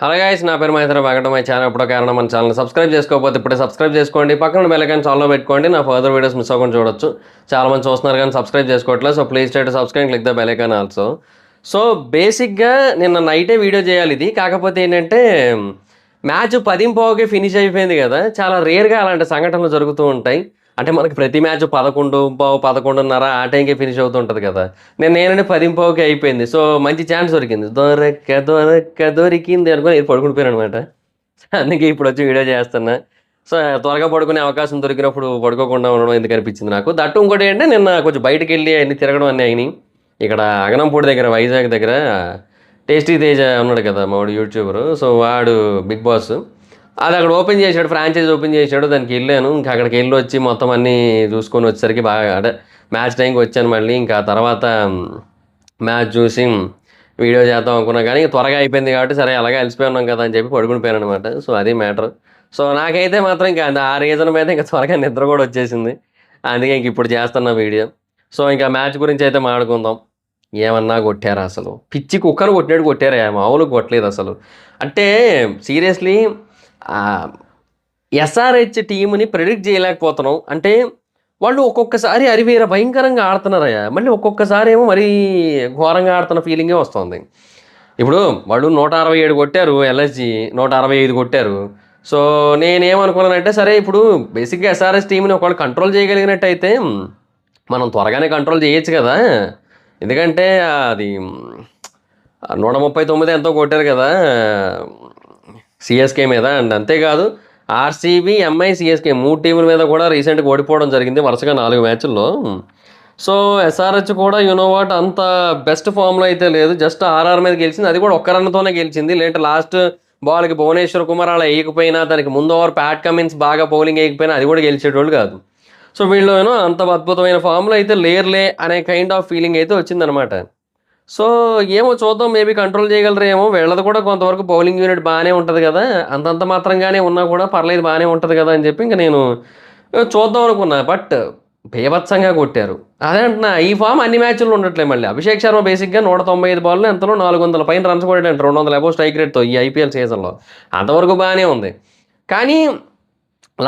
Hello guys, నా పేరు Mahindra. Welcome my channel. ఎప్పుడో కారణం మన ఛానల్ సబ్స్క్రైబ్ చేసుకోకపోతే ఇప్పుడే సబ్స్క్రైబ్ చేసుకోండి. పక్కన బెల్ ఐకాన్ ఆన్లో పెట్టుకోండి. నా ఫర్దర్ వీడియోస్ మిస్ అవ్వకుండా చూడొచ్చు. చాలా మంది చూస్తున్నారు కానీ సబ్స్క్రైబ్ చేసుకోవట్లేదు. So please try to subscribe, click the bell icon also. So బేసిక్గా నిన్న నైటే వీడియో చేయాలి ఇది. కాకపోతే ఏంటంటే మ్యాచ్ 10:15కే ఫినిష్ అయిపోయింది కదా. చాలా రేర్గా అలాంటి సంఘటనలు జరుగుతూ ఉంటాయి. అంటే మనకి ప్రతి మ్యాచ్ 11:15, 11:30 ఆ టైంకి ఫినిష్ అవుతుంటుంది కదా. నేనంటే 10:15కి అయిపోయింది. సో మంచి ఛాన్స్ దొరికింది. దొరికింది అనుకుని ఇది పడుకుండిపోయాను అనమాట. అందుకే ఇప్పుడు వచ్చి వీడియో చేస్తున్నా. సో త్వరగా పడుకునే అవకాశం దొరికినప్పుడు పడుకోకుండా ఉండడం ఎందుకు అనిపించింది నాకు. దట్టు ఇంకోటి ఏంటంటే నిన్న కొంచెం బయటకు వెళ్ళి అన్ని తిరగడం అన్నీ అయినాయి. ఇక్కడ అగనంపూడి దగ్గర, వైజాగ్ దగ్గర టేస్టీ తేజ ఉన్నాడు కదా మావాడు యూట్యూబరు. సో వాడు బిగ్ బాస్ అది అక్కడ ఓపెన్ చేశాడు, ఫ్రాంచైజ్ ఓపెన్ చేశాడు. దానికి వెళ్ళాను. ఇంకా అక్కడికి వెళ్ళి వచ్చి మొత్తం అన్నీ చూసుకొని వచ్చేసరికి బాగా అంటే మ్యాచ్ టైంకి వచ్చాను మళ్ళీ. ఇంకా తర్వాత మ్యాచ్ చూసి వీడియో చేద్దాం అనుకున్నా కానీ త్వరగా అయిపోయింది కాబట్టి సరే అలాగే అలసిపోయి ఉన్నాం కదా అని చెప్పి పడుకునిపోయాను అనమాట. సో అది మ్యాటర్. సో నాకైతే మాత్రం ఇంకా ఆ రీజన్ మీద ఇంకా త్వరగా నిద్ర కూడా వచ్చేసింది. అందుకే ఇంక ఇప్పుడు చేస్తున్న వీడియో. సో ఇంకా మ్యాచ్ గురించి అయితే మాట్లాడుకుందాం. ఏమన్నా కొట్టారా అసలు? పిచ్చి కుక్కను కొట్టినట్టు కొట్టారా? మామూలుగా కొట్టలేదు అసలు. అంటే సీరియస్లీ ఎస్ఆర్హెచ్ టీంని ప్రెడిక్ట్ చేయలేకపోతున్నాం. అంటే వాళ్ళు ఒక్కొక్కసారి అరివేర భయంకరంగా ఆడుతున్నారయ్యా, మళ్ళీ ఒక్కొక్కసారి ఏమో మరీ ఘోరంగా ఆడుతున్న ఫీలింగే వస్తుంది. ఇప్పుడు వాళ్ళు 167 కొట్టారు, ఎల్ఎస్జి 165 కొట్టారు. సో నేనేమనుకున్నానంటే సరే ఇప్పుడు బేసిక్గా ఎస్ఆర్ఎస్ టీంని ఒకవేళ కంట్రోల్ చేయగలిగినట్టయితే మనం త్వరగానే కంట్రోల్ చేయొచ్చు కదా. ఎందుకంటే అది 139 ఎంతో కొట్టారు కదా సిఎస్కే మీద. అండ్ అంతేకాదు ఆర్సీబీ, ఎంఐ, సిఎస్కే 3 టీముల మీద కూడా రీసెంట్గా ఓడిపోవడం జరిగింది వరుసగా 4 మ్యాచ్ల్లో. సో ఎస్ఆర్హెచ్ కూడా వాట్ అంత బెస్ట్ ఫామ్లో అయితే లేదు. జస్ట్ ఆర్ఆర్ మీద గెలిచింది, అది కూడా ఒక్క రన్తోనే గెలిచింది. లేదంటే లాస్ట్ బాల్కి భువనేశ్వర్ కుమార్ అలా వేయకపోయినా, దానికి ముందు ఓవర్ ప్యాట్ కమిన్స్ బాగా బౌలింగ్ వేయకపోయినా అది కూడా గెలిచేటోళ్ళు కాదు. సో వీళ్ళు అంత అద్భుతమైన ఫామ్లో అయితే లేర్లే అనే కైండ్ ఆఫ్ ఫీలింగ్ అయితే వచ్చిందనమాట. సో ఏమో చూద్దాం, మేబీ కంట్రోల్ చేయగలరేమో. వీళ్ళది కూడా కొంతవరకు బౌలింగ్ యూనిట్ బాగానే ఉంటుంది కదా, అంతంత మాత్రంగానే ఉన్నా కూడా పర్లేదు బాగానే ఉంటుంది కదా అని చెప్పి ఇంకా నేను చూద్దాం అనుకున్నా. బట్ బీభత్సంగా కొట్టారు. అదే అంటున్నా, ఈ ఫామ్ అన్ని మ్యాచ్ల్లో ఉండట్లేదు. మళ్ళీ అభిషేక్ శర్మ బేసిక్గా 195 బాల్లో ఎంతలో 400 పైన రన్స్ కొట్టాడు, 200 అబోవ్ స్ట్రైక్ రేట్తో ఈ ఐపీఎల్ సీజన్లో. అంతవరకు బాగానే ఉంది. కానీ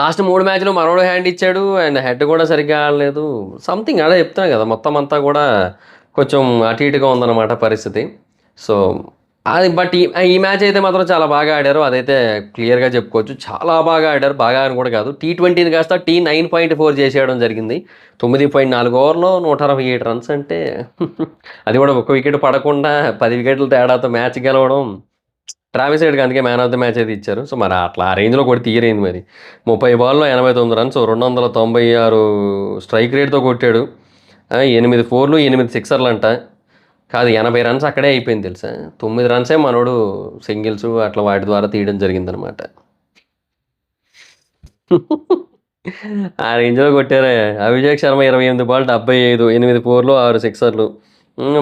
లాస్ట్ 3 మ్యాచ్లు మనోడు హ్యాండ్ ఇచ్చాడు, అండ్ హెడ్ కూడా సరిగ్గా ఆడలేదు. సంథింగ్ అదే చెప్తున్నా కదా, మొత్తం అంతా కూడా కొంచెం అటు ఇటుగా ఉందన్నమాట పరిస్థితి. సో అది బట్ ఈ మ్యాచ్ అయితే మాత్రం చాలా బాగా ఆడారు, అదైతే క్లియర్గా చెప్పుకోవచ్చు. చాలా బాగా ఆడారు. బాగా అని కూడా కాదు, T20ని కాస్త T9.4 చేసేయడం జరిగింది. 9.4 ఓవర్లో 167 రన్స్ అంటే అది కూడా ఒక్క వికెట్ పడకుండా 10 వికెట్ల తేడాతో మ్యాచ్ గెలవడం. ట్రావిస్ హెడ్కి అందుకే మ్యాన్ ఆఫ్ ద మ్యాచ్ అయితే ఇచ్చారు. సో మరి అట్లా ఆ రేంజ్లో కూడా తీయరైంది. మరి 30 బాల్లో 89 రన్స్, 296 స్ట్రైక్ రేట్తో కొట్టాడు. 8 4లు, 8 సిక్సర్లు అంట. కాదు, 80 రన్స్ అక్కడే అయిపోయింది తెలుసా. 9 రన్సే మనోడు సింగిల్స్ అట్లా వాటి ద్వారా తీయడం జరిగిందనమాట. ఆ రేంజ్లో కొట్టారా. అభిషేక్ శర్మ 28 బాల్ 75, 8 4లు, 6 సిక్సర్లు.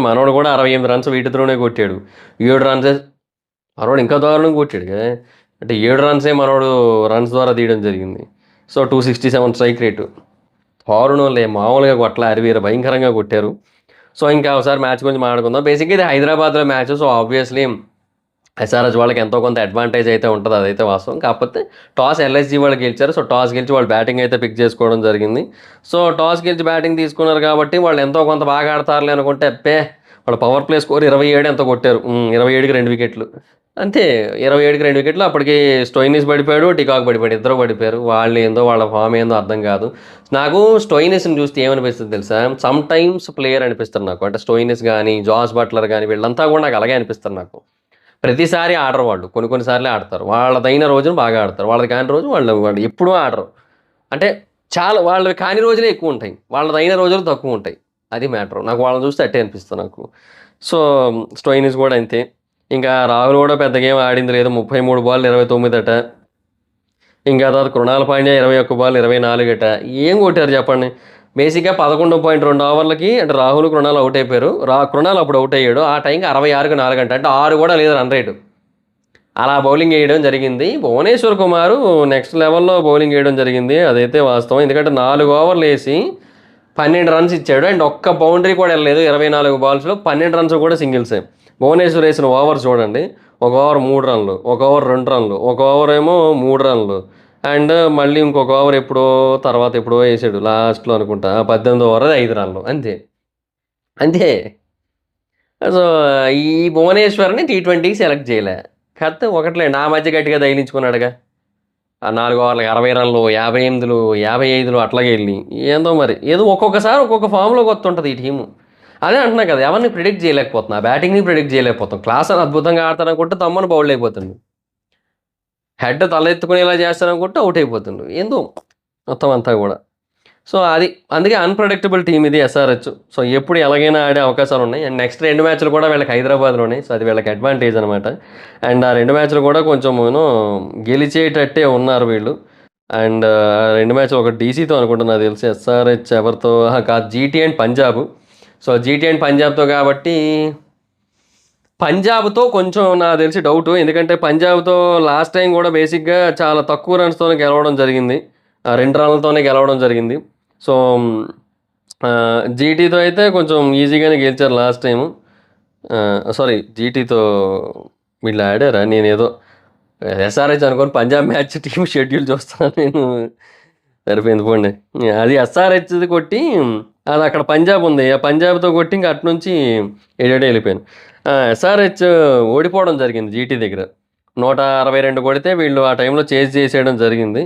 మనోడు కూడా 68 రన్స్ వీటితోనే కొట్టాడు. 7 రన్సే మనోడు ఇంకా దారుణంగా కొట్టాడు కదా. అంటే 7 రన్సే మనోడు రన్స్ ద్వారా తీయడం జరిగింది. So 267 strike rate. దారుణంలే, మామూలుగా కొట్ల, అరివీర భయంకరంగా కొట్టారు. సో ఇంకా ఒకసారి మ్యాచ్ గురించి మాట్లాడుకుందాం. బేసిక్గా ఇది హైదరాబాద్లో మ్యాచ్. సో ఆబ్వియస్లీ ఎస్ఆర్హెచ్ వాళ్ళకి ఎంతో కొంత అడ్వాంటేజ్ అయితే ఉంటుంది, అదైతే వాస్తవం. కాకపోతే టాస్ ఎల్ఎస్జీ వాళ్ళు గెలిచారు. సో టాస్ గెలిచి వాళ్ళు బ్యాటింగ్ అయితే పిక్ చేసుకోవడం జరిగింది. సో టాస్ గెలిచి బ్యాటింగ్ తీసుకున్నారు కాబట్టి వాళ్ళు ఎంతో కొంత బాగా ఆడతారులే అనుకుంటే వాళ్ళు పవర్ ప్లే స్కోర్ 27 ఎంతో కొట్టారు. 27కి 2 వికెట్లు అంతే. 27కి 2 వికెట్లు. అప్పటికి స్టోయినిస్ పడిపోయాడు, డికాక్ పడిపోయాడు, ఇద్దరు పడిపోయారు. వాళ్ళు ఏందో వాళ్ళ ఫామ్ ఏందో అర్థం కాదు నాకు. స్టోయినిస్ని చూస్తే ఏమనిపిస్తుంది తెలుసా, సమ్ టైమ్స్ ప్లేయర్ అనిపిస్తారు నాకు. అంటే స్టోయినిస్ కానీ, జాస్ బట్లర్ కానీ, వీళ్ళంతా కూడా నాకు అలాగే అనిపిస్తారు నాకు. ప్రతిసారి ఆడరు వాళ్ళు, కొన్నిసార్లే ఆడతారు. వాళ్ళదైన రోజున బాగా ఆడతారు, వాళ్ళది కాని రోజు వాళ్ళు ఎప్పుడూ ఆడరు. అంటే చాలా వాళ్ళవి కాని రోజులే ఎక్కువ ఉంటాయి, వాళ్ళదైన రోజులు తక్కువ ఉంటాయి. అది మ్యాటర్. నాకు వాళ్ళని చూస్తే అట్టే అనిపిస్తుంది నాకు. సో స్టోయినిస్ కూడా అంతే. ఇంకా రాహుల్ కూడా పెద్ద గేమ్ ఆడింది లేదు, 33 బాల్ 29 అట. ఇంకా తర్వాత కృణాల్ పాండ్యా 21 బాల్ 24 అట. ఏం కొట్టారు చెప్పండి. బేసిక్గా 11.2 ఓవర్లకి అంటే రాహుల్, కృణాల్ అవుట్ అయిపోయారు. కృణాల్ అప్పుడు అవుట్ అయ్యాడు. ఆ టైంకి 66కి 4 అంటే 6 కూడా లేదు రన్ రేటు. అలా బౌలింగ్ వేయడం జరిగింది. భువనేశ్వర్ కుమార్ నెక్స్ట్ లెవెల్లో బౌలింగ్ వేయడం జరిగింది, అదైతే వాస్తవం. ఎందుకంటే 4 ఓవర్లు వేసి 12 రన్స్ ఇచ్చాడు. అండ్ ఒక్క బౌండరీ కూడా వెళ్ళలేదు 24 బాల్స్లో. 12 రన్స్ కూడా సింగిల్సే. భువనేశ్వర్ వేసిన ఓవర్స్ చూడండి, ఒక ఓవర్ 3 రన్‌లు, ఒక ఓవర్ 2 రన్‌లు, ఒక ఓవర్ ఏమో 3 రన్‌లు. అండ్ మళ్ళీ ఇంకొక ఓవర్ తర్వాత ఎప్పుడో ఏసాడు లాస్ట్‌లో అనుకుంటా. 18వ ఓవర్ అది 5 రన్‌లు అంతే. అంతే. సో, ఈ భువనేశ్వర్‌ని టీ20కి సెలెక్ట్ చేయలే. కాకపోతే ఒకటిలెండి ఆ మధ్య గట్టిగా తగిలించుకున్నాడుగా. ఆ 4 ఓవర్లకి 60 రన్‌లు, 58లు, 55లు అట్లాగే ఎళ్ళి. ఏందో మరి. ఏదో ఒక్కొక్కసారి ఒక్కొక్క ఫామ్‌లోకి వస్తుంటది ఈ టీము. అదే అంటున్నా కదా! ఎవరిని ప్రిడిక్ట్ చేయలేకపోతున్నా. బ్యాటింగ్‌ని ప్రిడిక్ట్ చేయలేకపోతాం. క్లాసన్ అద్భుతంగా ఆడతాడనుకుంటే తమ్మని బౌల్డ్ అయిపోతుండు. హెడ్ తలెత్తుకునేలా చేస్తాడనుకుంటే ఔట్ అయిపోతుండు. ఏందో మొత్తం అంతా గూడా. సో, అది. అందుకే అన్‌ప్రెడిక్టబుల్ టీమ్ ఇది ఎస్ఆర్‌హెచ్. సో, ఎప్పుడు ఎలాగైనా ఆడే అవకాశాలున్నాయి. అండ్ నెక్స్ట్ 2 మ్యాచ్‌లు కూడా వీళ్ళకి హైదరాబాద్‌లోనే. సో, అది వీళ్ళకి అడ్వాంటేజ్ అనమాట. అండ్ ఆ 2 మ్యాచ్‌లు కూడా కొంచెం గెలిచేటట్టే ఉన్నారు వీళ్ళు. అండ్ 2 మ్యాచ్‌లు ఒకటి డీసీతో అనుకుంటా నాకు తెలిసి. ఎస్ఆర్‌హెచ్ ఎవరితో కాదు GT and Punjab. So, GT and పంజాబ్‌తో కాబట్టి పంజాబ్‌తో కొంచెం నాకు తెలిసి డౌటు. ఎందుకంటే పంజాబ్‌తో లాస్ట్ టైమ్ గూడా బేసిక్‌గా చాలా తక్కువ రన్స్‌తోనే గెలవడం జరిగింది. 2 రన్‌లతోనే గెలవడం జరిగింది. సో, జీటీతో అయితే కొంచెం ఈజీగానే గెలిచారు లాస్ట్ టైము. సారీ జీటీతో వీళ్ళు ఆడారా? నేనేదో ఎస్ఆర్‌హెచ్ అనుకోని పంజాబ్ మ్యాచ్ టీమ్ షెడ్యూల్ చూస్తున్నాను నేను. సరిపోయింది పోండి. అది ఎస్ఆర్‌హెచ్‌ది కొట్టి అది అక్కడ పంజాబ్ ఉంది. ఆ పంజాబ్‌తో కొట్టి ఇంక అటునుంచి ఎటేటో ఎళ్ళిపోయాను. ఎస్ఆర్‌హెచ్ ఓడిపోవడం జరిగింది జీటీ దగ్గర. 162 కొడితే వీళ్ళు ఆ టైంలో చేజ్ చేసేయడం జరిగింది.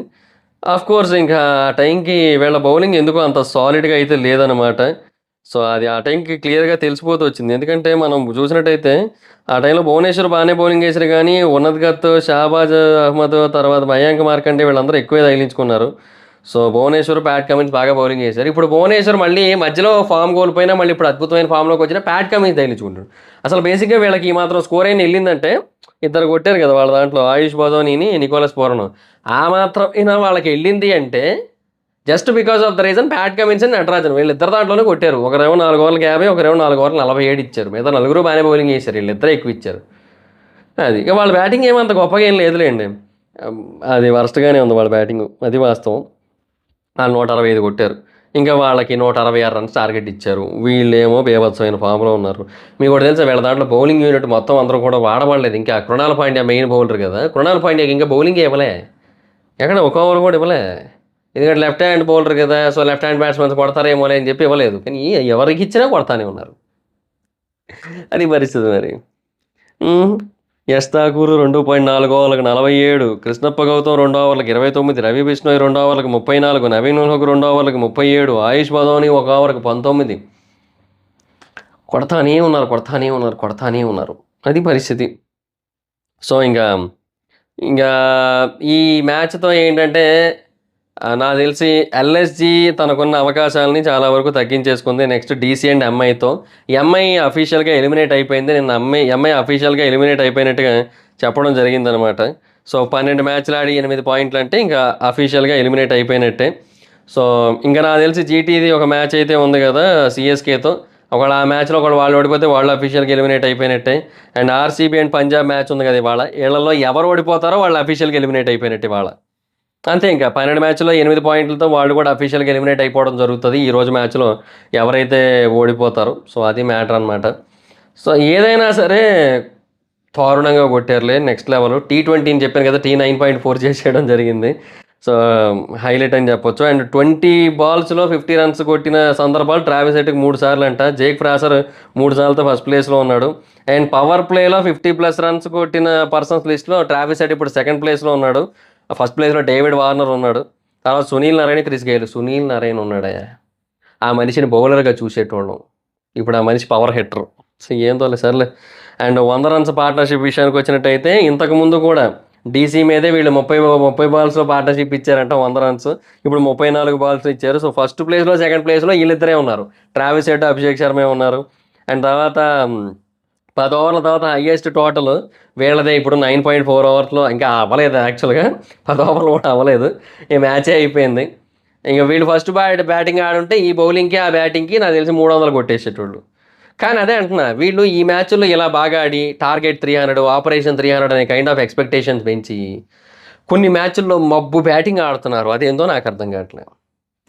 ఆఫ్‌కోర్స్ ఇంకా ఆ టైంకి వీళ్ళ బౌలింగ్ ఎందుకో అంత సాలిడ్‌గా అయితే లేదనమాట. సో, అది ఆ టైంకి క్లియర్‌గా తెలిసిపోతూ వచ్చింది. ఎందుకంటే మనం చూసినట్టయితే ఆ టైంలో భువనేశ్వర్ బానే బౌలింగ్ ఏసారు గానీ, ఉన్నత్ గత్, షాబాజ్ అహ్మద్, తర్వాత మయాంక్ మార్కండే వీళ్ళందరూ ఎక్కువే తగిలించుకున్నారు. సో, భువనేశ్వర్, ప్యాట్ కమిన్స్ బాగా బౌలింగ్ ఏశారు. ఇప్పుడు భువనేశ్వర్ మళ్ళీ మధ్యలో ఫామ్ కోల్పోయినా మళ్ళీ ఇప్పుడు అద్భుతమైన ఫామ్‌లోకొచ్చినా ప్యాట్ కమిన్స్ తగిలించుకుంటాడు. అసలు బేసిక్‌గా వీళ్ళకి ఈ మాత్రం స్కోర్ అయినా ఎళ్ళిందంటే ఇద్దరు కొట్టారు కదా! వాళ్ళ దాంట్లో ఆయుష్ బదోనీని, నికోలస్ పూరన్. ఆ మాత్రం అయినా వాళ్ళకెళ్ళింది అంటే just because of the reason Pat Cummins and Natarajan వీళ్ళిద్దరు దాంట్లోనే కొట్టారు. ఒకరేమో 4 ఓవర్లకి 50, ఒకరేమో 4 ఓవర్లకి 47 ఇచ్చారు. మిగతా నలుగురు బానే బౌలింగ్ చేశారు. వీళ్ళిద్దరే ఎక్కువ ఇచ్చారు. అది. ఇక వాళ్ళ బ్యాటింగ్ ఏమంత గొప్పగా ఏం లేదులేండి. హ్మ్. అది వరస్ట్‌గానే ఉంది వాళ్ళ బ్యాటింగు. అది వాస్తవం. ఆళ్ళు 165 కొట్టారు. ఇంకా వాళ్ళకి 166 రన్స్ టార్గెట్ ఇచ్చారు. వీళ్ళేమో బీభత్సమైన ఫామ్‌లో ఉన్నారు. మీకోటి తెలుసా వీళ్ళ దాంట్లో బౌలింగ్ యూనిట్ మొత్తం అందరూ కూడా వాడబడలేదు. ఇంకా కృణాల్ పాండ్యా మెయిన్ బౌలర్ కదా! కృణాల్ పాండ్యాకి ఇంకా బౌలింగే ఇవ్వలే. ఎక్కడ ఒక ఓవర్ కూడా ఇవ్వలే. ఎందుకంటే లెఫ్ట్ హ్యాండ్ బౌలర్ కదా! సో, లెఫ్ట్ హ్యాండ్ బ్యాట్స్‌మెన్స్ కొడతారేమోలే అని చెప్పి ఇవ్వలేదు. కానీ ఎవరికిచ్చినా కొడతానే ఉన్నారు. అది పరిస్థితి మరి. హ్మ్. యష్ ఠాకూర్ 2.4 ఓవర్లకు 47, కృష్ణప్ప గౌతమ్ 2 ఓవర్లకు 29, రవి బిష్ణోయ్ 2 ఓవర్లకు 34, నవీన్ ఉల్హక్ 2 ఓవర్లకు 37, ఆయుష్ బదోని 1 ఓవర్‌కు 19. కొడతానే ఉన్నారు. అది పరిస్థితి. సో, ఇంకా ఈ మ్యాచ్‌తో ఏంటంటే నాకు తెలిసి ఎల్ఎస్‌జీ తనకున్న అవకాశాలని చాలా వరకు తగ్గించేసుకుంది. నెక్స్ట్ డీసీ అండ్ ఎంఐతో. ఎంఐ అఫీషియల్‌గా ఎలిమినేట్ అయిపోయింది. నిన్న ఎంఐ అఫీషియల్‌గా ఎలిమినేట్ అయిపోయినట్టుగా చెప్పడం జరిగిందనమాట. సో, 12 మ్యాచ్‌లు ఆడి 8 పాయింట్లంటే ఇంకా అఫీషియల్‌గా ఎలిమినేట్ అయిపోయినట్టే. సో, ఇంక నాకు తెలిసి జీటీది ఒక మ్యాచ్ అయితే ఉంది కదా! సీఎస్‌కేతో. ఒకవేళ ఆ మ్యాచ్‌లో ఒకవేళ వాళ్ళు ఓడిపోతే వాళ్ళు అఫీషియల్‌గా ఎలిమినేట్ అయిపోయినట్టే. And RCB and Punjab match ఉంది కదా ఇవాళ. ఈళ్ళలో ఎవరు ఓడిపోతారో వాళ్ళు అఫీషియల్‌గా ఎలిమినేట్ అయిపోయినట్టు ఇవాళ. అంతే ఇంకా 12 మ్యాచ్‌లో 8 పాయింట్లతో వాళ్ళు కూడా అఫీషియల్‌గా ఎలిమినేట్ అయిపోవడం జరుగుతది. ఈరోజు మ్యాచ్‌లో ఎవరైతే ఓడిపోతారో. సో, అది మ్యాటర్ అనమాట. సో, ఏదైనా సరే దారుణంగా కొట్టారులే నెక్స్ట్ లెవెల్. టీ20 చెప్పాను కదా! టీ 9.4 చేసేయడం జరిగింది. సో, హైలైట్ అని చెప్పొచ్చు. అండ్ 20 బాల్స్‌లో 50 రన్స్ కొట్టిన సందర్భాలు ట్రావిస్ హెడ్‌కి 3 సార్లంట. జేక్ ఫ్రాసర్ 3 సార్లతో ఫస్ట్ ప్లేస్‌లో ఉన్నాడు. అండ్ పవర్ ప్లేలో 50+ రన్స్ కొట్టిన పర్సన్స్ లిస్ట్‌లో ట్రావిస్ హెడ్ ఇప్పుడు సెకండ్ ప్లేస్‌లో ఉన్నాడు. ఫస్ట్ ప్లేస్‌లో డేవిడ్ వార్నర్ ఉన్నాడు. తర్వాత సునీల్ నారాయణ, క్రిస్ గేల్. సునీల్ నారాయణ ఉన్నాడయ్యా! ఆ మనిషిని బౌలర్‌గా చూసేటోళ్ళం. ఇప్పుడు ఆ మనిషి పవర్ హిట్టర్. సో, ఏందోలే సర్లే. అండ్ 100 రన్స్ పార్ట్నర్‌షిప్ విషయానికొచ్చినట్టయితే ఇంతకుముందు కూడా డీసీ మీదే వీళ్ళు 30 బాల్స్‌లో పార్ట్నర్‌షిప్ ఇచ్చారంట 100 రన్స్. ఇప్పుడు 34 బాల్స్ ఇచ్చారు. సో, ఫస్ట్ ప్లేస్‌లో, సెకండ్ ప్లేస్‌లో ఈళ్ళిద్దరే ఉన్నారు. ట్రావిస్ హెడ్, అభిషేక్ శర్మే ఉన్నారు. అండ్ తర్వాత 10 ఓవర్ల తర్వాత హైయెస్ట్ టోటల్ వీళ్ళదే ఇప్పుడు 9.4 ఓవర్స్‌లో ఇంకా అవ్వలేదు యాక్చువల్‌గా. 10 ఓవర్లు కూడా అవ్వలేదు. ఈ మ్యాచే అయిపోయింది. ఇంక వీళ్ళు ఫస్ట్ బ్యాటింగ్ ఆడుంటే ఈ బౌలింగ్‌కి, ఆ బ్యాటింగ్‌కి నాకు తెలిసి 300 కొట్టేసేటోళ్ళు. కానీ అదే అంటున్నా. వీళ్ళు ఈ మ్యాచ్‌ల్లో ఇలా బాగా ఆడి టార్గెట్ 300, ఆపరేషన్ 300 అనే కైండ్ ఆఫ్ ఎక్స్‌పెక్టేషన్స్ పెంచి కొన్ని మ్యాచ్‌ల్లో మబ్బు బ్యాటింగ్ ఆడుతున్నారు. అదేందో నాకు అర్థం కావట్లేదు.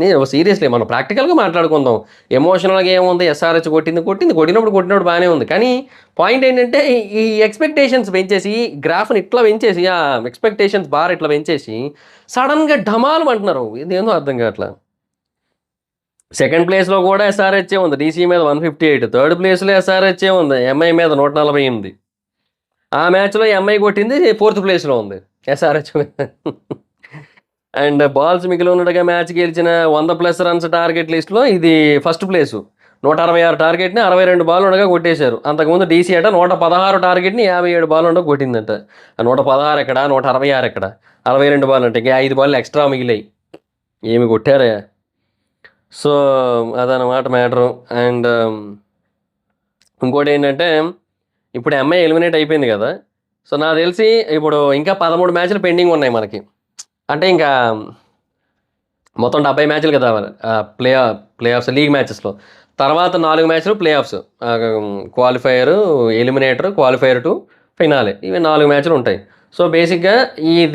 నేను సీరియస్లీ మనం ప్రాక్టికల్గా మాట్లాడుకుందాం. ఎమోషనల్గా ఏముంది, ఎస్ఆర్హెచ్ కొట్టినప్పుడు బాగానే ఉంది. కానీ పాయింట్ ఏంటంటే ఈ ఎక్స్పెక్టేషన్స్ పెంచేసి గ్రాఫ్ని ఇట్లా పెంచేసి ఆ ఎక్స్పెక్టేషన్స్ బార్ ఇట్లా పెంచేసి సడన్గా ఢమాలు అంటున్నారు. ఇదేందో అర్థం కావట్లా. సెకండ్ ప్లేస్లో కూడా ఎస్ఆర్హెచ్ఏ ఉంది, డీసీ మీద 158. థర్డ్ ప్లేస్లో ఎస్ఆర్హెచ్ఏ ఉంది, ఎంఐ మీద 148. ఆ మ్యాచ్లో ఎంఐ కొట్టింది, ఫోర్త్ ప్లేస్లో ఉంది ఎస్ఆర్హెచ్ మీద. అండ్ బాల్స్ మిగిలి ఉండగా మ్యాచ్ గెలిచిన 100+ రన్స్ టార్గెట్ లిస్ట్లో ఇది ఫస్ట్ ప్లేసు. 166 టార్గెట్ని 62 బాల్ ఉండగా కొట్టేశారు. అంతకుముందు డీసీ అట 116 టార్గెట్ని 57 బాల్ ఉండగా కొట్టిందంట. 116 ఎక్కడ, 166 ఎక్కడ, 62 బాల్ అంటే ఇంకా 5 బాల్ ఎక్స్ట్రా మిగిలాయి. ఏమి కొట్టారా? సో అదనమాట మ్యాటరు. అండ్ ఇంకోటి ఏంటంటే ఇప్పుడు ఎంఐ ఎలిమినేట్ అయిపోయింది కదా. సో నాకు తెలిసి ఇప్పుడు ఇంకా 13 మ్యాచ్లు పెండింగ్ ఉన్నాయి మనకి. అంటే ఇంకా మొత్తం 70 మ్యాచ్లు కదా ప్లే ఆఫ్స్ లీగ్ మ్యాచెస్లో. తర్వాత 4 మ్యాచ్లు play offs, qualifier, eliminator, qualifier to finale, ఇవి 4 మ్యాచ్లు ఉంటాయి. సో బేసిక్గా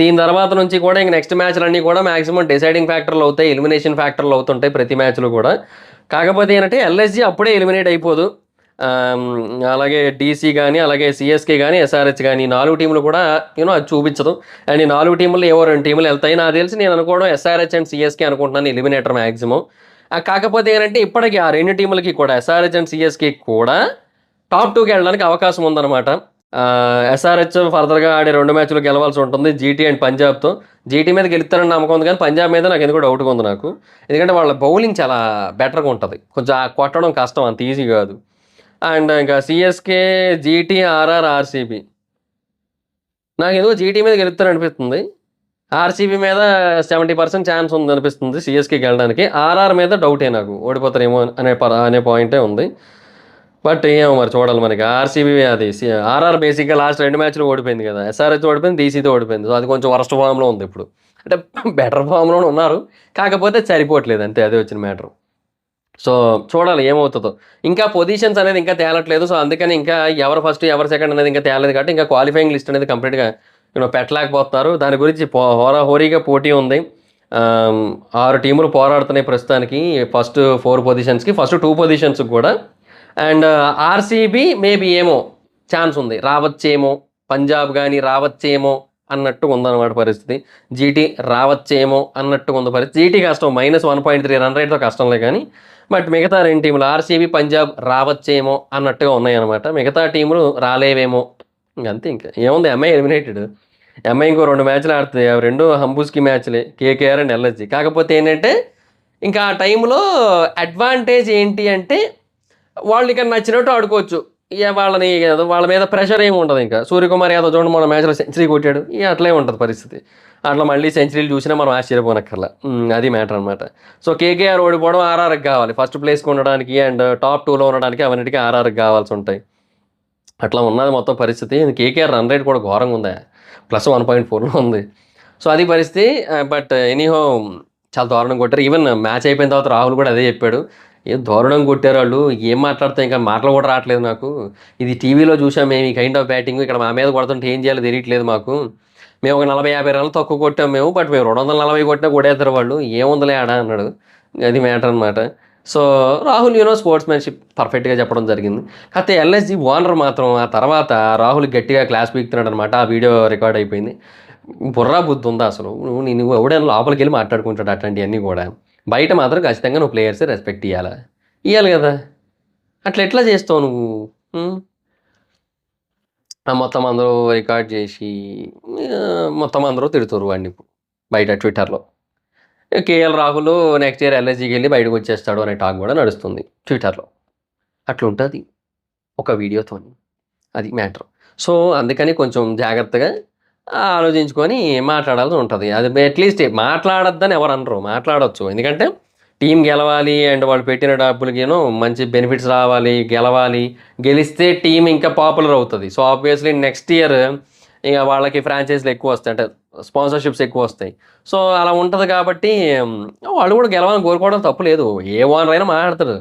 దీని తర్వాత నుంచి కూడా ఇంక నెక్స్ట్ మ్యాచ్లు అన్నీ కూడా మ్యాక్సిమం డిసైడింగ్ ఫ్యాక్టర్లు అవుతాయి, ఎలిమినేషన్ ఫ్యాక్టర్లు అవుతుంటాయి ప్రతి మ్యాచ్లు కూడా. కాకపోతే ఏంటంటే ఎల్ఎస్జీ అప్పుడే ఎలిమినేట్ అయిపోదు. అలాగే డీసీ కానీ, అలాగే సిఎస్కే కానీ, ఎస్ఆర్హెచ్ కానీ 4 టీంలు కూడా అది చూపించదు. అండ్ ఈ 4 టీంలు ఏవో 2 టీంలు వెళ్తాయి. నాకు తెలిసి నేను అనుకోవడం ఎస్ఆర్హెచ్ అండ్ సిఎస్కే అనుకుంటున్నాను ఎలిమినేటర్ మ్యాక్సిమం. కాకపోతే ఏంటంటే ఇప్పటికీ ఆ 2 టీంలకి కూడా, ఎస్ఆర్హెచ్ అండ్ సిఎస్కే కూడా టాప్ 2కి వెళ్ళడానికి అవకాశం ఉందన్నమాట. ఎస్ఆర్హెచ్ ఫర్దర్గా ఆడే 2 మ్యాచ్లు గెలవాల్సి ఉంటుంది జీటీ అండ్ పంజాబ్తో. జీటీ మీద గెలుస్తారని నమ్మకం ఉంది, కానీ పంజాబ్ మీద నాకు ఎందుకు డౌట్గా ఉంది నాకు. ఎందుకంటే వాళ్ళ బౌలింగ్ చాలా బెటర్గా ఉంటుంది, కొంచెం కొట్టడం కష్టం, అంత ఈజీ కాదు. అండ్ ఇంకా సిఎస్కే, జీటీ, ఆర్ఆర్, ఆర్సీబీ. నాకు ఎందుకో జీటీ మీద గెలుస్తారనిపిస్తుంది. ఆర్సీబీ మీద 70% ఛాన్స్ ఉంది అనిపిస్తుంది సిఎస్కేకి వెళ్ళడానికి. ఆర్ఆర్ మీద డౌటే నాకు, ఓడిపోతారేమో అనే పాయింటే ఉంది. బట్ ఏమో మరి చూడాలి. మనకి ఆర్సీబీ అది ఆర్ఆర్ బేసిక్గా లాస్ట్ 2 మ్యాచ్లు ఓడిపోయింది కదా. ఎస్ఆర్హెచ్ ఓడిపోయింది, డీసీతో ఓడిపోయింది. సో అది కొంచెం వరస్ట్ ఫామ్లో ఉంది ఇప్పుడు. అంటే బెటర్ ఫామ్లోనే ఉన్నారు, కాకపోతే సరిపోవట్లేదు అంతే, అదే వచ్చిన మ్యాటర్. సో చూడాలి ఏమవుతుందో. ఇంకా పొజిషన్స్ అనేది ఇంకా తేలట్లేదు. సో అందుకని ఇంకా ఎవరు ఫస్ట్ ఎవరు సెకండ్ అనేది ఇంకా తేలలేదు కాబట్టి ఇంకా క్వాలిఫైయింగ్ లిస్ట్ అనేది కంప్లీట్గా పెట్టలేకపోతున్నారు. దాని గురించి హోరీగా పోటీ ఉంది. 6 టీములు పోరాడుతున్నాయి ప్రస్తుతానికి ఫస్ట్ 4 పొజిషన్స్కి, ఫస్ట్ 2 పొజిషన్స్కి కూడా. అండ్ ఆర్సీబీ మేబీ ఏమో ఛాన్స్ ఉంది, రావచ్చేమో, పంజాబ్ కానీ రావచ్చేమో అన్నట్టు ఉందన్నమాట పరిస్థితి. జీటీ రావచ్చేమో అన్నట్టు ఉంది పరిస్థితి. జీటీ కష్టం, -1.3 రన్ రేట్తో కష్టంలే. కానీ బట్ మిగతా 2 టీములు ఆర్సీబీ, పంజాబ్ రావచ్చేమో అన్నట్టుగా ఉన్నాయి అనమాట. మిగతా టీములు రాలేవేమో, అంతే. ఇంకా ఏముంది, ఎంఐ ఎలిమినేటెడ్. ఎంఐ ఇంకో 2 మ్యాచ్లు ఆడుతుంది, అవి 2 హంబూస్కి మ్యాచ్లే, కేకేఆర్ అండ్ ఎల్ఎస్జీ. కాకపోతే ఏంటంటే ఇంకా ఆ టైంలో అడ్వాంటేజ్ ఏంటి అంటే వాళ్ళు ఇక నచ్చినట్టు ఆడుకోవచ్చు. ఇక వాళ్ళ మీద ప్రెషర్ ఏమి ఉండదు. ఇంకా సూర్యకుమార్ యాదవ్ చూడండి, మన మ్యాచ్లో సెంచరీ కొట్టాడు, ఇక అట్లే ఉంటుంది పరిస్థితి. అట్లా మళ్ళీ సెంచరీలు చూసినా మనం ఆశ్చర్యపోనక్కర్లా. అది మ్యాటర్ అనమాట. సో కేకేఆర్ ఓడిపోవడం ఆర్ఆర్కి కావాలి, ఫస్ట్ ప్లేస్కి ఉండడానికి అండ్ టాప్ 2లో ఉండడానికి, అవన్నిటికీ ఆర్ఆర్కి కావాల్సి ఉంటాయి. అట్లా ఉన్నది మొత్తం పరిస్థితి. కేకేఆర్ రన్ రేట్ కూడా ఘోరంగా ఉందా, +1.4లో ఉంది. సో అది పరిస్థితి. బట్ ఎనీహో చాలా దారుణంగా కొట్టారు. ఈవెన్ మ్యాచ్ అయిపోయిన తర్వాత రాహుల్ కూడా అదే చెప్పాడు, ఏం దారుణం కొట్టారు వాళ్ళు, ఏం మాట్లాడితే ఇంకా మాటలు కూడా రావట్లేదు నాకు. ఇది టీవీలో చూసాం మేము ఈ కైండ్ ఆఫ్ బ్యాటింగ్, ఇక్కడ మా మీద కొడుతుంటే ఏం చేయాలో తెలియట్లేదు మాకు. మేము ఒక 40-50 రన్లు తక్కువ కొట్టాం మేము, బట్ మేము 240 కొట్టినా కొట్టేస్తారు వాళ్ళు, ఏముందలే ఆడ అన్నాడు. అది మ్యాటర్ అనమాట. సో రాహుల్ స్పోర్ట్స్మెన్షిప్ పర్ఫెక్ట్గా చెప్పడం జరిగింది. కాకపోతే ఎల్ఎస్జీ ఓనర్ మాత్రం ఆ తర్వాత రాహుల్ గట్టిగా క్లాస్ పీకుతున్నాడు అనమాట. ఆ వీడియో రికార్డ్ అయిపోయింది. బుర్రా బుద్ధి ఉందా అసలు? నువ్వు ఎవడైనా లోపలికి వెళ్ళి మాట్లాడుకుంటాడు అట్లాంటివన్నీ కూడా. బయట మాత్రం ఖచ్చితంగా నువ్వు ప్లేయర్స్ రెస్పెక్ట్ ఇవ్వాలి కదా. అట్లా ఎట్లా చేస్తావు నువ్వు? మొత్తం అందరూ రికార్డ్ చేసి మొత్తం అందరూ తిడుతురు వాడిని బయట ట్విట్టర్లో. కేఎల్ రాహుల్ నెక్స్ట్ ఇయర్ ఎల్ఎస్జీకి వెళ్ళి బయటకు వచ్చేస్తాడు అనే టాక్ కూడా నడుస్తుంది ట్విట్టర్లో. అట్లుంటుంది ఒక వీడియోతో, అది మ్యాటర్. సో అందుకని కొంచెం జాగ్రత్తగా ఆలోచించుకొని మాట్లాడాల్సి ఉంటుంది. అది అట్లీస్ట్ మాట్లాడొద్దని ఎవరు అనరు, మాట్లాడవచ్చు. ఎందుకంటే టీం గెలవాలి అండ్ వాళ్ళు పెట్టిన డబ్బులకి మంచి బెనిఫిట్స్ రావాలి, గెలిస్తే టీం ఇంకా పాపులర్ అవుతుంది. సో ఆబ్వియస్లీ నెక్స్ట్ ఇయర్ ఇక వాళ్ళకి ఫ్రాంచైజీలు ఎక్కువ వస్తాయి, అంటే స్పాన్సర్షిప్స్ ఎక్కువ వస్తాయి. సో అలా ఉంటుంది కాబట్టి వాళ్ళు కూడా గెలవాలని కోరుకోవడం తప్పు లేదు. ఏ ఓనర్ అయినా మాట్లాడతారు,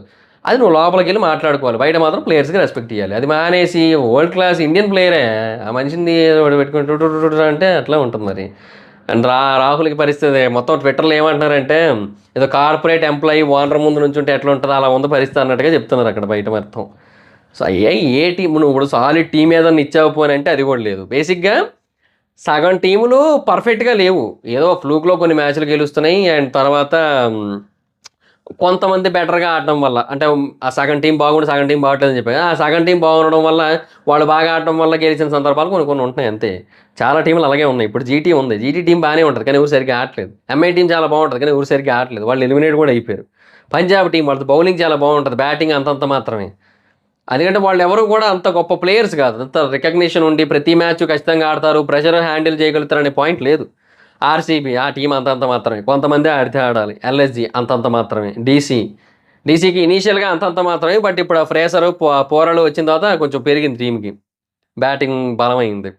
అది నువ్వు లోపలికి వెళ్ళి మాట్లాడుకోవాలి. బయట మాత్రం ప్లేయర్స్కి రెస్పెక్ట్ ఇవ్వాలి. అది మానేసి వరల్డ్ క్లాస్ ఇండియన్ ప్లేయరే ఆ మనిషిని పెట్టుకుంటూ అంటే అట్లా ఉంటుంది మరి. అండ్ రాహుల్కి పరిస్థితి మొత్తం ట్విట్టర్లో ఏమంటున్నారంటే ఏదో కార్పొరేట్ ఎంప్లాయీ ఓనర్ ముందు నుంచి ఉంటే ఎట్లా ఉంటుందో అలా ఉంది పరిస్థితి అన్నట్టుగా చెప్తున్నారు అక్కడ బయట మొత్తం. సో ఏ టీం నువ్వు ఇప్పుడు సాలిడ్ టీం ఏదన్నా ఇచ్చావుపోనంటే అది కూడా లేదు. బేసిక్గా సగం టీములు పర్ఫెక్ట్గా లేవు, ఏదో ఫ్లూక్లో కొన్ని మ్యాచ్లు గెలుస్తున్నాయి. అండ్ తర్వాత కొంతమంది బెటర్గా ఆడడం వల్ల, అంటే ఆ సగం టీం బాగుండి సగం టీం బాగట్లేదని చెప్పారు. ఆ సగం టీం బాగుండడం వల్ల వాళ్ళు బాగా ఆడడం వల్ల గెలిచిన సందర్భాలు కొన్ని కొన్ని ఉంటున్నాయి అంతే. చాలా టీంలు అలాగే ఉన్నాయి. ఇప్పుడు జీటీ ఉంది, జీటీ టీం బాగానే ఉంటుంది కానీ ఎవరు సరిగ్గా ఆడలేదు. ఎంఐ టీం చాలా బాగుంటుంది కానీ ఎవరు సరిగ్గా ఆడలేదు, వాళ్ళు ఎలిమినేట్ కూడా అయిపోయారు. పంజాబ్ టీం వాళ్ళది బౌలింగ్ చాలా బాగుంటుంది, బ్యాటింగ్ అంతంత మాత్రమే. ఎందుకంటే వాళ్ళు ఎవరు కూడా అంత గొప్ప ప్లేయర్స్ కాదు, అంత రికగ్నిషన్ ఉండి ప్రతి మ్యాచ్ ఖచ్చితంగా ఆడతారు, ప్రెషర్ హ్యాండిల్ చేయగలుగుతారు అనే పాయింట్ లేదు. ఆర్సీబీ ఆ టీం అంతంత మాత్రమే, కొంతమంది ఆడితే ఆడాలి. ఎల్ఎస్జీ అంతంత మాత్రమే. డీసీకి ఇనీషియల్గా అంతంత మాత్రమే, బట్ ఇప్పుడు ఆ ఫ్రేసరు పోరాలు వచ్చిన తర్వాత కొంచెం పెరిగింది టీంకి, బ్యాటింగ్ బలమైంది.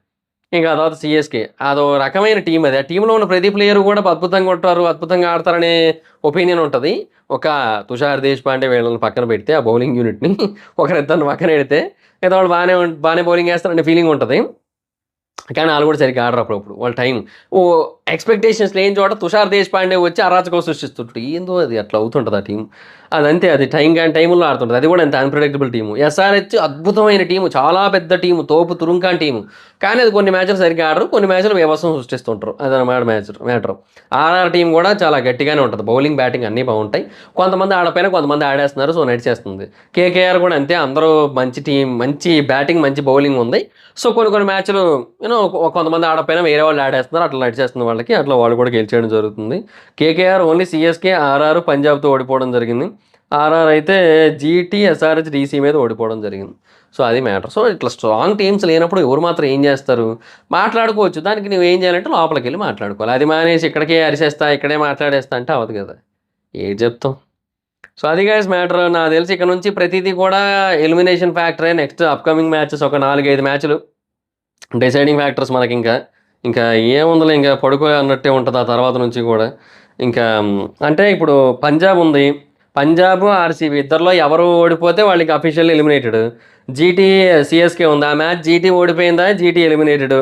ఇంకా ఆ తర్వాత సిఎస్కే అదో రకమైన టీం అది. ఆ టీంలో ఉన్న ప్రతి ప్లేయర్ కూడా అద్భుతంగా ఉంటారు, అద్భుతంగా ఆడతారనే ఒపీనియన్ ఉంటుంది. ఒక తుషార్ దేశపాండే వీళ్ళని పక్కన పెడితే ఆ బౌలింగ్ యూనిట్ని ఒకరిద్దరిని పక్కన పెడితే ఏదో వాళ్ళు బాగానే బౌలింగ్ వేస్తారనే ఫీలింగ్ ఉంటుంది. కానీ వాళ్ళు కూడా సరిగ్గా ఆడరు అప్పుడప్పుడు, వాళ్ళ టైం ఎక్స్పెక్టేషన్స్ లేని చోట తుషార్ దేశపాండే వచ్చి అరాచకం సృష్టిస్తుంటాడు. ఏందో అది అట్లా అవుతుంటుంది ఆ టీం. అదంతే, అది టైం కానీ టైంలో ఆడుతుంటుంది. అది కూడా అంతే అన్ప్రెడిక్టబుల్ టీము. ఎస్ఆర్హెచ్ అద్భుతమైన టీము, చాలా పెద్ద టీము, తోపు తురుంకాన్ టీము. కానీ అది కొన్ని మ్యాచ్లు సరిగ్గా ఆడరు, కొన్ని మ్యాచ్లు వ్యవస్థను సృష్టిస్తుంటారు. అదన్నమాట మ్యాటర్. ఆర్ఆర్ టీం కూడా చాలా గట్టిగానే ఉంటుంది, బౌలింగ్ బ్యాటింగ్ అన్నీ బాగుంటాయి. కొంతమంది ఆడపైన కొంతమంది ఆడేస్తున్నారు, సో నడిచేస్తుంది. కేకేఆర్ కూడా అంతే, అందరూ మంచి టీం, మంచి బ్యాటింగ్ మంచి బౌలింగ్ ఉంది. సో కొన్ని మ్యాచ్లు కొంతమంది ఆడపైన వేరే వాళ్ళు ఆడేస్తున్నారు, అట్లా నడిచేస్తుంది వాళ్ళకి, అట్లా వాళ్ళు కూడా గెలిచేయడం జరుగుతుంది. కేకేఆర్ ఓన్లీ సిఎస్కే, ఆర్ఆర్, పంజాబ్తో ఓడిపోవడం జరిగింది. ఆర్ఆర్ అయితే జీటీ, ఎస్ఆర్హెచ్, డీసీ మీద ఓడిపోవడం జరిగింది. సో అది మ్యాటర్. సో ఇట్లా స్ట్రాంగ్ టీమ్స్ లేనప్పుడు ఎవరు మాత్రం ఏం చేస్తారు, మాట్లాడుకోవచ్చు. దానికి నువ్వు ఏం చేయాలంటే లోపలికి వెళ్ళి మాట్లాడుకోవాలి. అది మానేసి ఇక్కడికే అరిసేస్తా ఇక్కడే మాట్లాడేస్తా అంటే అవ్వదు కదా, ఏం చెప్తాం. సో అది గైస్ మ్యాటర్. నాకు తెలిసి ఇక్కడ నుంచి ప్రతిదీ కూడా ఎలిమినేషన్ ఫ్యాక్టరే. నెక్స్ట్ అప్కమింగ్ మ్యాచెస్ ఒక 4-5 మ్యాచ్లు డిసైడింగ్ ఫ్యాక్టర్స్ మనకి. ఇంకా ఏముందిలే, ఇంకా పడుకో అన్నట్టే ఉంటుంది ఆ తర్వాత నుంచి కూడా. ఇంకా అంటే ఇప్పుడు పంజాబ్ ఉంది, పంజాబ్ ఆర్సీబీ ఇద్దరిలో ఎవరు ఓడిపోతే వాళ్ళకి అఫీషియల్ ఎలిమినేటెడ్. జీటీ సిఎస్కే ఉంది, ఆ మ్యాచ్ జీటీ ఓడిపోయిందా జీటీ ఎలిమినేటెడ్.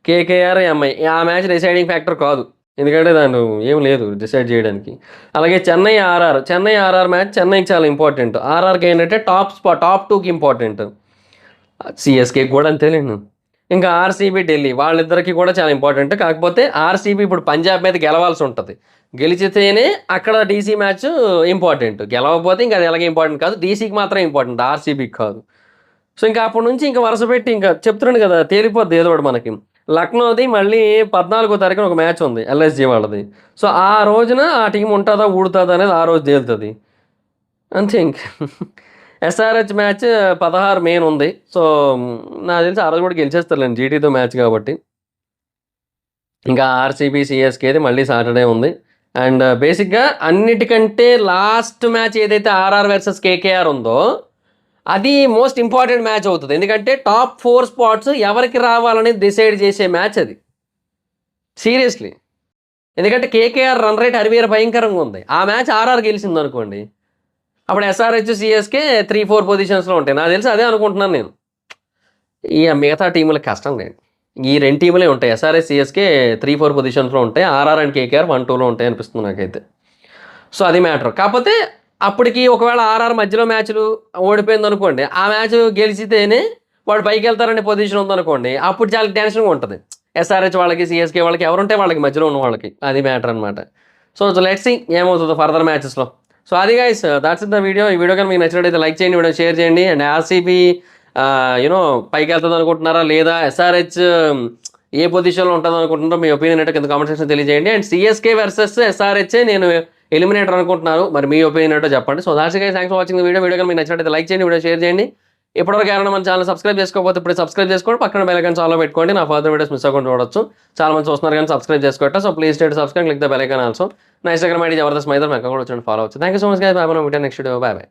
కేకేఆర్ ఎంఐ ఆ మ్యాచ్ డిసైడింగ్ ఫ్యాక్టర్ కాదు, ఎందుకంటే దాని ఏం లేదు డిసైడ్ చేయడానికి. అలాగే చెన్నై ఆర్ఆర్ మ్యాచ్ చెన్నైకి చాలా ఇంపార్టెంట్. ఆర్ఆర్కి ఏంటంటే టాప్ 2కి ఇంపార్టెంట్. సిఎస్కే కూడా అంతేలేండి. ఇంకా ఆర్సీబీ ఢిల్లీ వాళ్ళిద్దరికి కూడా చాలా ఇంపార్టెంట్. కాకపోతే ఆర్సీబీ ఇప్పుడు పంజాబ్ మీద గెలవాల్సి ఉంటుంది, గెలిచితేనే అక్కడ డీసీ మ్యాచ్ ఇంపార్టెంట్. గెలవకపోతే ఇంకా అది ఎలాగే ఇంపార్టెంట్ కాదు, డీసీకి మాత్రం ఇంపార్టెంట్, ఆర్సీబీకి కాదు. సో ఇంకా అప్పటి నుంచి ఇంకా వరుస పెట్టి ఇంకా చెప్తున్నాను కదా, తేలిపోద్ది ఏదో ఒకటి మనకి. లక్నోది మళ్ళీ 14వ తారీఖున ఒక మ్యాచ్ ఉంది, ఎల్ఎస్జీ వాళ్ళది. సో ఆ రోజున ఆ టీం ఉంటుందా ఊడుతుందా అనేది ఆ రోజు తేలుతుంది అంతే. ఇంకా ఎస్ఆర్హెచ్ మ్యాచ్ 16 మెయిన్ ఉంది. సో నాకు తెలిసి ఆ రోజు కూడా గెలిచేస్తారులేండి జీటీతో మ్యాచ్ కాబట్టి. ఇంకా ఆర్సీబీ సిఎస్కేది మళ్ళీ సాటర్డే ఉంది. అండ్ బేసిక్గా అన్నిటికంటే లాస్ట్ మ్యాచ్ ఏదైతే ఆర్ఆర్ వర్సెస్ కేకేఆర్ ఉందో అది మోస్ట్ ఇంపార్టెంట్ మ్యాచ్ అవుతుంది. ఎందుకంటే టాప్ 4 స్పాట్స్ ఎవరికి రావాలని డిసైడ్ చేసే మ్యాచ్ అది, సీరియస్లీ. ఎందుకంటే కేకేఆర్ రన్ రేట్ అరివేర భయంకరంగా ఉంది. ఆ మ్యాచ్ ఆర్ఆర్ గెలిచింది అనుకోండి, అప్పుడు ఎస్ఆర్హెచ్ సిఎస్కే 3-4 పొజిషన్స్లో ఉంటాయి. నాకు తెలిసి అదే అనుకుంటున్నాను నేను. ఈ మిగతా టీములకు కష్టం లేదు, ఈ 2 టీములే ఉంటాయి. ఎస్ఆర్హెచ్ సిఎస్కే 3-4 పొజిషన్స్లో ఉంటాయి, ఆర్ఆర్ అండ్ కేకేఆర్ 1-2లో ఉంటాయి అనిపిస్తుంది నాకైతే. సో అది మ్యాటర్. కాకపోతే అప్పటికి ఒకవేళ ఆర్ఆర్ మధ్యలో మ్యాచ్లు ఓడిపోయింది అనుకోండి, ఆ మ్యాచ్ గెలిచితేనే వాడు పైకి వెళ్తారనే పొజిషన్ ఉందనుకోండి, అప్పుడు చాలా టెన్షన్గా ఉంటుంది ఎస్ఆర్హెచ్ వాళ్ళకి, సిఎస్కే వాళ్ళకి, ఎవరుంటే వాళ్ళకి మధ్యలో ఉన్న వాళ్ళకి. అది మ్యాటర్ అనమాట. సో లెట్స్ సీ ఏమవుతుందో ఫర్దర్ మ్యాచెస్లో. సో అది guys, that's in the video. ఈ వీడియో కానీ మీకు నచ్చినట్టయితే లైక్ చేయండి, వీడియో షేర్ చేయండి. అండ్ ఆర్సీబీ పైకి వెళ్తుంది అనుకుంటున్నారా లేదా, ఎస్ఆర్హెచ్ ఏ పొజిషన్లో ఉంటుంది అనుకుంటున్నారో మీ ఒపీనియన్ ఏంటో కింద కామెంట్ సెక్షన్ తెలియజేయండి. అండ్ సిఎస్కే వర్సెస్ ఎస్ఆర్హెచ్ నేను ఎలిమినేటర్ అనుకుంటున్నారు, మరి మీ ఒపీనియన్ ఏంటో చెప్పండి. So that's guys, thanks for watching the video. Video కానీ మీకు నచ్చినట్టయితే లైక్ చేయండి, వీడియో షేర్ చేయండి. ఇప్పటివరకు ఎవరైనా మన ఛానల్ సబ్స్క్రైబ్ చేసుకోకపోతే ఇప్పుడు సబ్స్క్రైబ్ చేసుకోండి, పక్కన బెల్ ఐకాన్ ఆన్లో పెట్టుకోండి. నా ఫర్దర్ వీడియోస్ మిస్ అవ్వకుండా చూడొచ్చు. చాలా మంది చూస్తున్నారు కానీ సబ్స్క్రైబ్ చేసుకోవట్టు. So please state subscribe, click the bell icon also. నా ఇన్స్టాగ్రామ్ ఐడి జబర్దస్త్ మైదర్, నాకు కూడా వచ్చి ఫాలో అవచ్చు. Thank you so much guys, bye. Next video, bye.